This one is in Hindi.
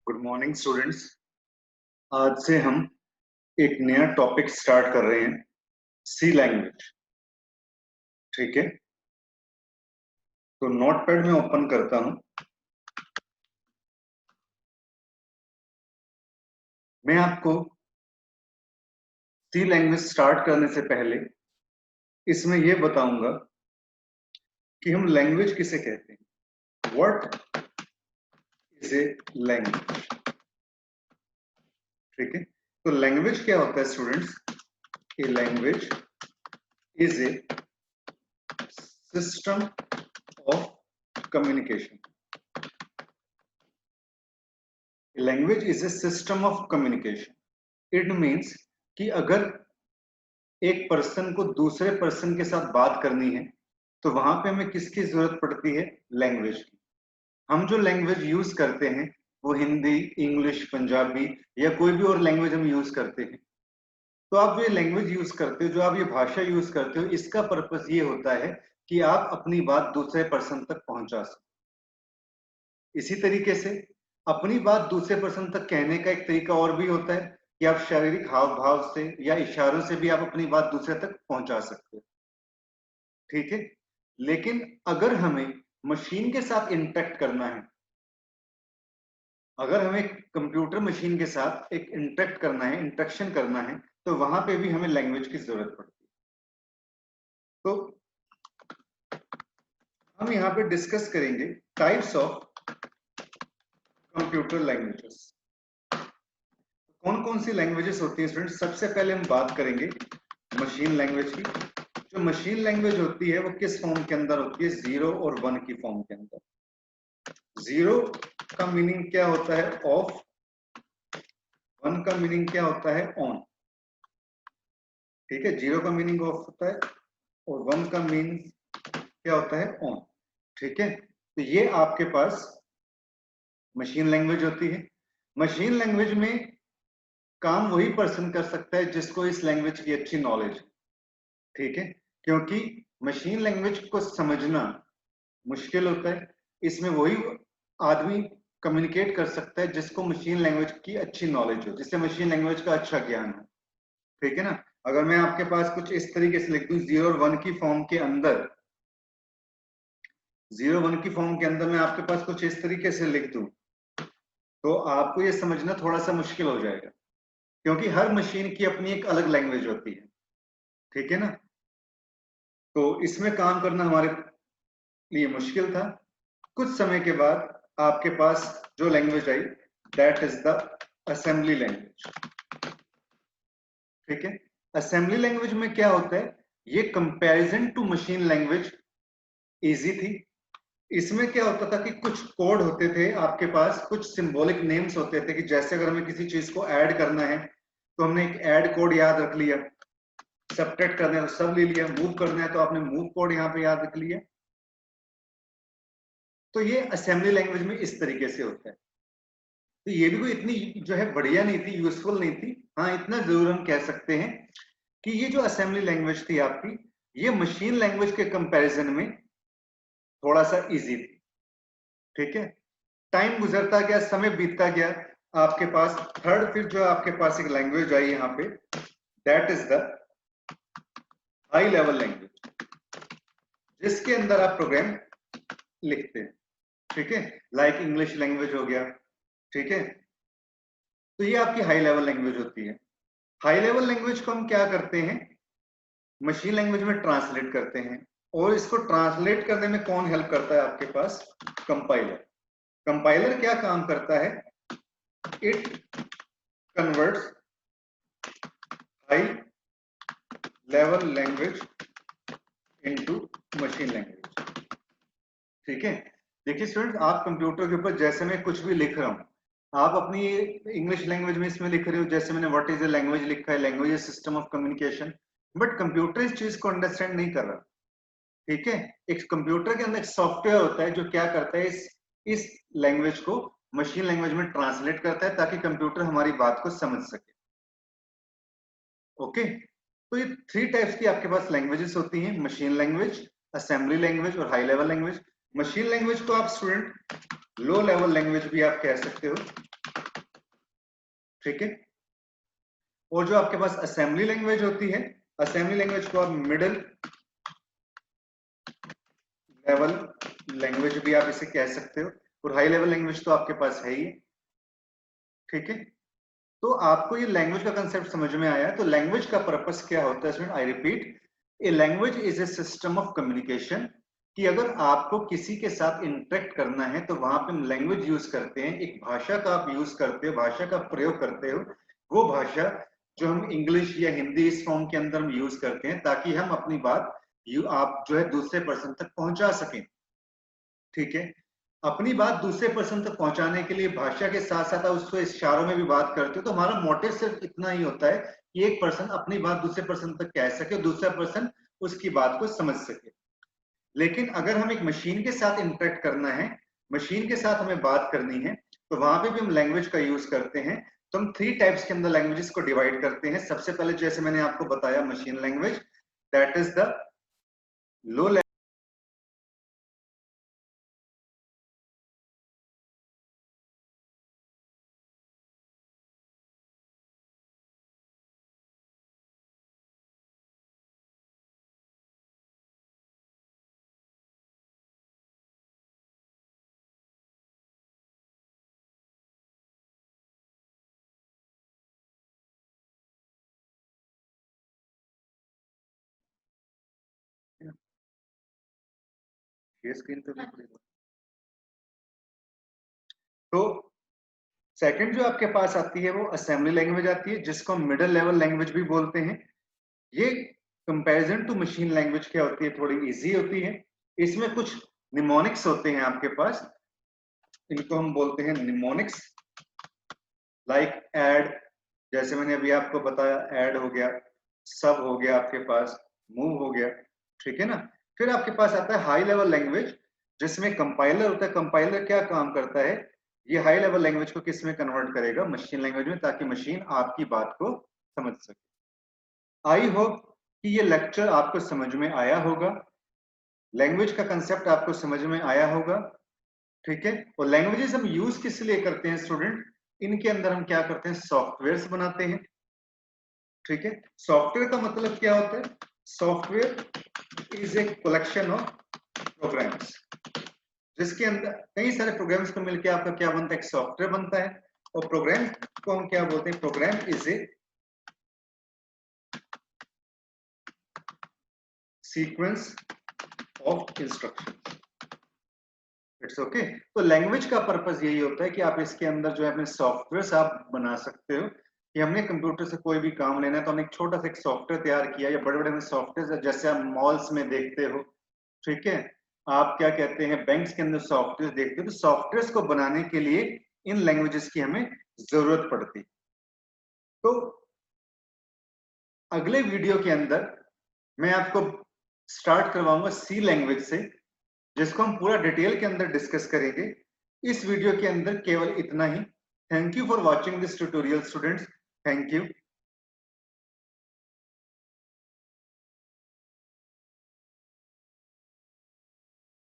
Good morning students. आज से हम एक नया टॉपिक स्टार्ट कर रहे हैं, सी लैंग्वेज। ठीक है, तो नोटपैड में ओपन करता हूं। मैं आपको सी लैंग्वेज स्टार्ट करने से पहले इसमें यह बताऊंगा कि हम लैंग्वेज किसे कहते हैं। What is a language? ठीक है, तो लैंग्वेज क्या होता है students? A language is a system of communication. Language is a system of communication. It means कि अगर एक पर्सन को दूसरे पर्सन के साथ बात करनी है तो वहां पे हमें किसकी जरूरत पड़ती है? लैंग्वेज की। हम जो लैंग्वेज यूज करते हैं वो हिंदी, इंग्लिश, पंजाबी या कोई भी और लैंग्वेज हम यूज करते हैं। तो आप जो ये लैंग्वेज यूज करते हो, जो आप ये भाषा यूज करते हो, इसका पर्पस ये होता है कि आप अपनी बात दूसरे पर्सन तक पहुंचा सको। इसी तरीके से अपनी बात दूसरे पर्सन तक कहने का एक तरीका और भी होता है कि आप शारीरिक हाव भाव से या इशारों से भी आप अपनी बात दूसरे तक पहुंचा सकते हो। ठीक है, लेकिन अगर हमें मशीन के साथ इंटरेक्ट करना है, अगर हमें कंप्यूटर मशीन के साथ एक इंटरेक्ट करना है, इंटरेक्शन करना है, तो वहां पे भी हमें लैंग्वेज की जरूरत पड़ती है। तो हम यहाँ पे डिस्कस करेंगे टाइप्स ऑफ कंप्यूटर लैंग्वेजेस। कौन कौन सी लैंग्वेजेस होती है स्टूडेंट? सबसे पहले हम बात करेंगे मशीन लैंग्वेज की। जो मशीन लैंग्वेज होती है वो किस फॉर्म के अंदर होती है? 0 और 1 की फॉर्म के अंदर। 0 का मीनिंग क्या होता है? ऑफ। 1 का मीनिंग क्या होता है? ऑन। ठीक है, 0 का मीनिंग ऑफ होता है और 1 का मीनिंग क्या होता है? ऑन। ठीक है, तो ये आपके पास मशीन लैंग्वेज होती है। मशीन लैंग्वेज में काम वही पर्सन कर सकता है जिसको इस लैंग्वेज की अच्छी नॉलेज है। ठीक है, क्योंकि मशीन लैंग्वेज को समझना मुश्किल होता है। इसमें वही आदमी कम्युनिकेट कर सकता है जिसको मशीन लैंग्वेज की अच्छी नॉलेज हो, जिससे मशीन लैंग्वेज का अच्छा ज्ञान हो। ठीक है ना? अगर मैं आपके पास कुछ इस तरीके से लिख दूं 0 और 1 की फॉर्म के अंदर, 0 1 की फॉर्म के अंदर मैं आपके पास कुछ इस तरीके से लिख दूं तो आपको ये समझना थोड़ा सा मुश्किल हो जाएगा, क्योंकि हर मशीन की अपनी एक अलग लैंग्वेज होती है। ठीक है ना? तो इसमें काम करना हमारे लिए मुश्किल था। कुछ समय के बाद आपके पास जो लैंग्वेज आई, that is the assembly language. ठीक है, असेंबली लैंग्वेज में क्या होता है? ये comparison to machine language easy थी। इसमें क्या होता था कि कुछ कोड होते थे आपके पास, कुछ सिंबॉलिक नेम्स होते थे कि जैसे अगर हमें किसी चीज को ऐड करना है तो हमने एक ऐड कोड याद रख लिया, सबट्रैक्ट करना है तो सब ले लिया, मूव करना है तो आपने मूव कोड यहाँ पे याद रख लिया। तो ये असेंबली लैंग्वेज में इस तरीके से होता है। तो ये भी कोई इतनी जो है बढ़िया नहीं थी, यूजफुल नहीं थी। हाँ, इतना जरूर हम कह सकते हैं कि ये जो असेंबली लैंग्वेज थी आपकी, ये मशीन लैंग्वेज के कंपैरिजन में थोड़ा सा इजी थी। ठीक है, टाइम गुजरता गया, समय बीतता गया, आपके पास थर्ड फिर जो आपके पास एक लैंग्वेज आई यहाँ पे, that is the high level language, जिसके अंदर आप प्रोग्राम लिखते हैं। ठीक है, लाइक इंग्लिश लैंग्वेज हो गया। ठीक है, तो ये आपकी हाई लेवल लैंग्वेज होती है। हाई लेवल लैंग्वेज को हम क्या करते हैं? मशीन लैंग्वेज में ट्रांसलेट करते हैं। और इसको ट्रांसलेट करने में कौन हेल्प करता है आपके पास? कंपाइलर। कंपाइलर क्या काम करता है? It converts high level language into machine language. ठीक है, देखिए स्टूडेंट, आप कंप्यूटर के ऊपर जैसे मैं कुछ भी लिख रहा हूं, आप अपनी इंग्लिश लैंग्वेज में इसमें लिख रहे हो, जैसे मैंने व्हाट इज ए लैंग्वेज लिखा है, language is system of communication, but computer इस चीज को अंडरस्टैंड नहीं कर रहा। ठीक है, एक कंप्यूटर के अंदर एक सॉफ्टवेयर होता है जो क्या करता है, इस लैंग्वेज को मशीन लैंग्वेज में ट्रांसलेट करता है ताकि कंप्यूटर हमारी बात को समझ सके। ओके, तो ये 3 टाइप्स की आपके पास लैंग्वेजेस होती हैं, मशीन लैंग्वेज, असेंबली लैंग्वेज और high level language. Machine language को आप स्टूडेंट लो लेवल लैंग्वेज भी आप कह सकते हो। ठीक है। और जो आपके पास असेंबली लैंग्वेज होती है, असेंबली लैंग्वेज को आप मिडिल लेवल लैंग्वेज भी आप इसे कह सकते हो, और हाई लेवल लैंग्वेज तो आपके पास है ही, ठीक है। तो आपको ये लैंग्वेज का कंसेप्ट समझ में आया। तो लैंग्वेज का पर्पस क्या होता है student? I repeat, a language is a system of communication, कि अगर आपको किसी के साथ इंटरेक्ट करना है तो वहां पे हम लैंग्वेज यूज करते हैं, एक भाषा का आप यूज करते हो, भाषा का प्रयोग करते हो। वो भाषा जो हम इंग्लिश या हिंदी इस फॉर्म के अंदर हम यूज करते हैं ताकि हम अपनी बात आप जो है दूसरे पर्सन तक पहुंचा सकें, ठीक है। अपनी बात दूसरे पर्सन तक पहुंचाने के लिए भाषा के साथ साथ आप उसको इशारों में भी बात करते हो। तो हमारा मोटिव सिर्फ इतना ही होता है कि एक पर्सन अपनी बात दूसरे पर्सन तक कह सके, दूसरा पर्सन उसकी बात को समझ सके। लेकिन अगर हम एक मशीन के साथ इंटरेक्ट करना है, मशीन के साथ हमें बात करनी है, तो वहां पे भी हम लैंग्वेज का यूज करते हैं। तो हम 3 टाइप्स के अंदर लैंग्वेजेस को डिवाइड करते हैं। सबसे पहले जैसे मैंने आपको बताया machine language, that is the low screen पे। तो सेकंड जो आपके पास आती है वो असेंबली लैंग्वेज आती है, जिसको हम मिडिल लेवल लैंग्वेज भी बोलते हैं। ये कंपैरिजन टू मशीन लैंग्वेज क्या होती है, थोड़ी इजी होती है। इसमें कुछ निमोनिक्स होते हैं आपके पास, इनको हम बोलते हैं निमोनिक्स, लाइक ऐड, जैसे मैंने अभी आपको बताया, ऐड हो गया, सब हो गया आपके पास, मूव हो गया, ठीक है ना। फिर आपके पास आता है हाई लेवल लैंग्वेज, जिसमें कंपाइलर होता है। कंपाइलर क्या काम करता है? ये हाई लेवल लैंग्वेज को किस में कन्वर्ट करेगा? मशीन लैंग्वेज में, ताकि मशीन आपकी बात को समझ सके। आई होप कि ये लेक्चर आपको समझ में आया होगा, लैंग्वेज का कंसेप्ट आपको समझ में आया होगा, ठीक है। और लैंग्वेजेस हम यूज किस लिए करते हैं स्टूडेंट? इनके अंदर हम क्या करते हैं? सॉफ्टवेयर्स बनाते हैं, ठीक है। सॉफ्टवेयर का मतलब क्या होता है? Software is a collection of programs, जिसके अंदर कई सारे प्रोग्राम्स को मिलकर आपका क्या बनता है? एक सॉफ्टवेयर बनता है। और प्रोग्राम को हम क्या बोलते हैं? Program is a sequence of instruction. It's okay. तो लैंग्वेज का पर्पस यही होता है कि आप इसके अंदर जो है अपने सॉफ्टवेयर आप बना सकते हो, कि हमने कंप्यूटर से कोई भी काम लेना है तो हमने एक छोटा सा एक सॉफ्टवेयर तैयार किया, या बड़े बड़े सॉफ्टवेयर जैसे आप मॉल्स में देखते हो, ठीक है। आप क्या कहते हैं, बैंक्स के अंदर सॉफ्टवेयर देखते हो। तो सॉफ्टवेयर को बनाने के लिए इन लैंग्वेजेस की हमें जरूरत पड़ती। तो अगले वीडियो के अंदर मैं आपको स्टार्ट करवाऊंगा सी लैंग्वेज से, जिसको हम पूरा डिटेल के अंदर डिस्कस करेंगे। इस वीडियो के अंदर केवल इतना ही। Thank you for watching this tutorial students, thank you.